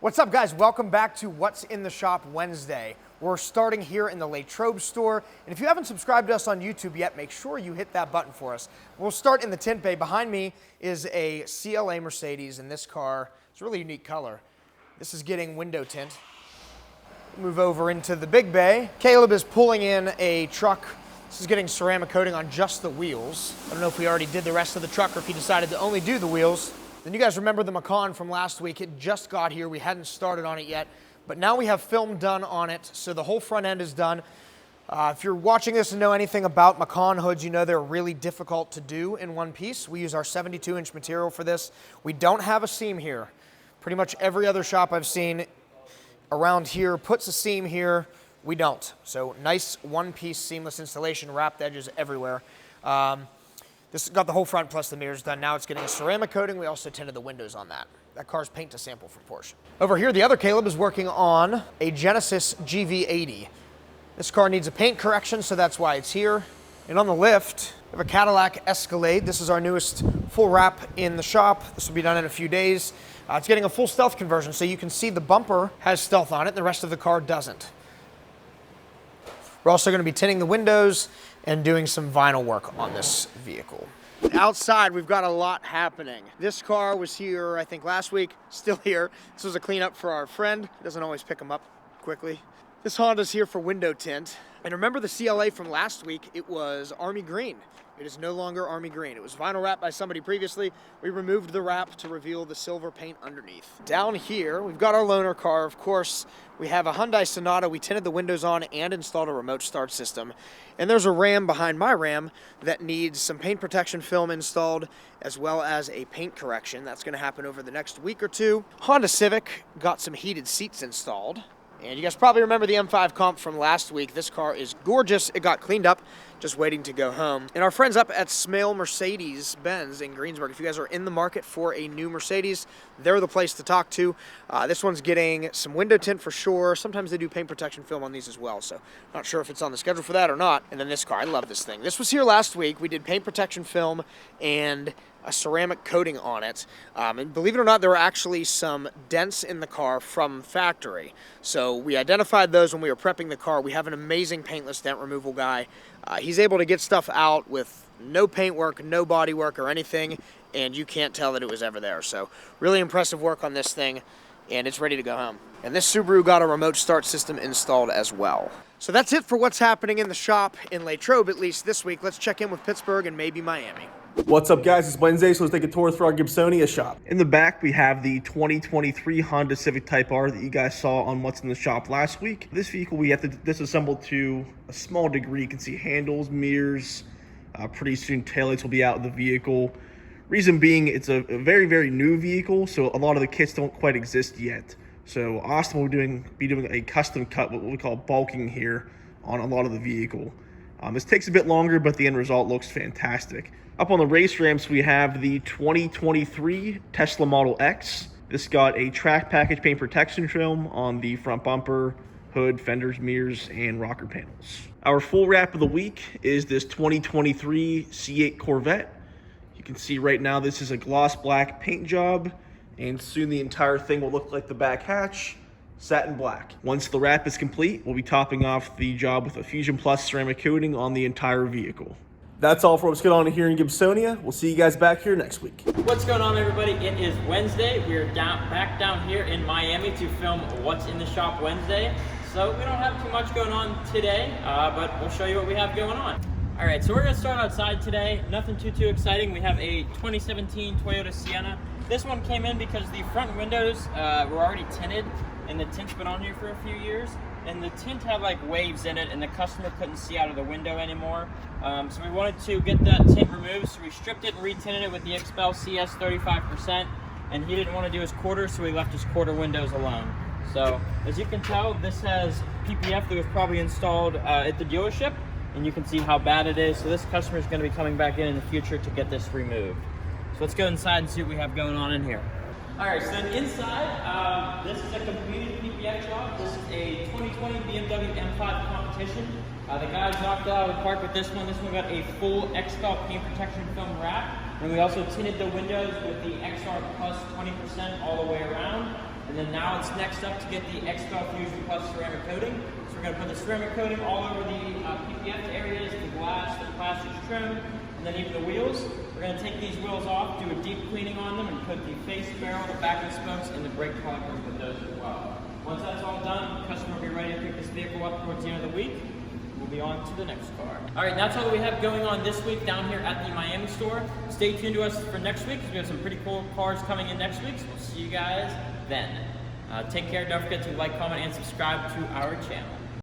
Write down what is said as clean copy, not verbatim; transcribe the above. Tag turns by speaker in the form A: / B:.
A: What's up, guys? Welcome back to What's in the Shop Wednesday. We're starting here in the LATROBE store, and if you haven't subscribed to us on YouTube yet, make sure you hit that button for us. We'll start in the tint bay. Behind me is a CLA Mercedes, and this car is a really unique color. This is getting window tint. Move over into the big bay. Caleb is pulling in a truck. This is getting ceramic coating on just the wheels. I don't know if we already did the rest of the truck or if he decided to only do the wheels. Then you guys remember the Macan from last week. It just got here. We hadn't started on it yet, but now we have film done on it, so the whole front end is done. If you're watching this and know anything about Macan hoods, you know they're really difficult to do in one piece. We use our 72-inch material for this. We don't have a seam here. Pretty much every other shop I've seen around here puts a seam here. We don't. So nice one-piece seamless installation, wrapped edges everywhere. This got the whole front plus the mirrors done. Now it's getting a ceramic coating. We also tinted the windows on that. That car's paint to sample from Porsche. Over here, the other Caleb is working on a Genesis GV80. This car needs a paint correction, so that's why it's here. And on the lift, we have a Cadillac Escalade. This is our newest full wrap in the shop. This will be done in a few days. It's getting a full stealth conversion, so you can see the bumper has stealth on it, and the rest of the car doesn't. We're also going to be tinting the windows and doing some vinyl work on this vehicle. Outside, we've got a lot happening. This car was here, I think, last week, still here. This was a cleanup for our friend. He doesn't always pick them up quickly. This Honda's here for window tint. And remember the CLA from last week? It was Army Green. It is no longer Army Green. It was vinyl wrapped by somebody previously. We removed the wrap to reveal the silver paint underneath. Down here, we've got our loaner car, of course. We have a Hyundai Sonata. We tinted the windows on and installed a remote start system. And there's a Ram behind my Ram that needs some paint protection film installed, as well as a paint correction. That's going to happen over the next week or two. Honda Civic got some heated seats installed. And you guys probably remember the M5 comp from last week. This car is gorgeous. It got cleaned up, just waiting to go home. And our friends up at Smale Mercedes-Benz in Greensburg, if you guys are in the market for a new Mercedes, they're the place to talk to. This one's getting some window tint for sure. Sometimes they do paint protection film on these as well, so not sure if it's on the schedule for that or not. And then this car, I love this thing. This was here last week. We did paint protection film and a ceramic coating on it. And believe it or not, there were actually some dents in the car from factory. So we identified those when we were prepping the car. We have an amazing paintless dent removal guy. He's able to get stuff out with no paint work, no body work or anything, and you can't tell that it was ever there. So really impressive work on this thing, and it's ready to go home. And this Subaru got a remote start system installed as well. So that's it for what's happening in the shop in Latrobe, at least this week. Let's check in with Pittsburgh and maybe Miami.
B: What's up, guys? It's Wednesday, so let's take a tour through our Gibsonia shop. In the back, we have the 2023 Honda Civic Type R that you guys saw on What's in the Shop last week. This vehicle we have to disassemble to a small degree. You can see handles, mirrors. Pretty soon, taillights will be out of the vehicle. Reason being, it's a very, very new vehicle, so a lot of the kits don't quite exist yet. So Austin will be doing a custom cut, what we call bulking here, on a lot of the vehicle. This takes a bit longer, but the end result looks fantastic. Up on the race ramps, we have the 2023 Tesla Model X. This got a track package paint protection film on the front bumper, hood, fenders, mirrors, and rocker panels. Our full wrap of the week is this 2023 C8 Corvette. You can see right now this is a gloss black paint job, and soon the entire thing will look like the back hatch, satin black. Once the wrap is complete, we'll be topping off the job with a Fusion Plus ceramic coating on the entire vehicle. That's all for what's going on here in Gibsonia. We'll see you guys back here next week.
C: What's going on, everybody? It is Wednesday. We're back down here in Miami to film What's in the Shop Wednesday. So we don't have too much going on today, but we'll show you what we have going on. All right, so we're gonna start outside today. Nothing too exciting. We have a 2017 Toyota Sienna. This one came in because the front windows were already tinted, and the tint's been on here for a few years. And the tint had like waves in it, and the customer couldn't see out of the window anymore. So we wanted to get that tint removed, so we stripped it and retinted it with the XPEL CS 35%. And he didn't want to do his quarter, so we left his quarter windows alone. So as you can tell, this has PPF that was probably installed at the dealership, and you can see how bad it is. So this customer is going to be coming back in the future to get this removed. So let's go inside and see what we have going on in here. All right, so then inside, this is a completed PPF job. This is a 2020 BMW M5 competition. The guys knocked it out of the park with this one. This one got a full XPEL paint protection film wrap. And we also tinted the windows with the XR Plus 20% all the way around. And then now it's next up to get the XPEL Fusion Plus ceramic coating. So we're going to put the ceramic coating all over the PPF areas, the glass, the plastic trim, and then even the wheels. We're going to take these wheels off, do a deep cleaning on them, and put the face barrel, the back end spokes, and the brake calipers with those as well. Once that's all done, the customer will be ready to pick this vehicle up towards the end of the week. We'll be on to the next car. All right, that's all that we have going on this week down here at the Miami store. Stay tuned to us for next week because we have some pretty cool cars coming in next week. So we'll see you guys then. Take care. Don't forget to like, comment, and subscribe to our channel.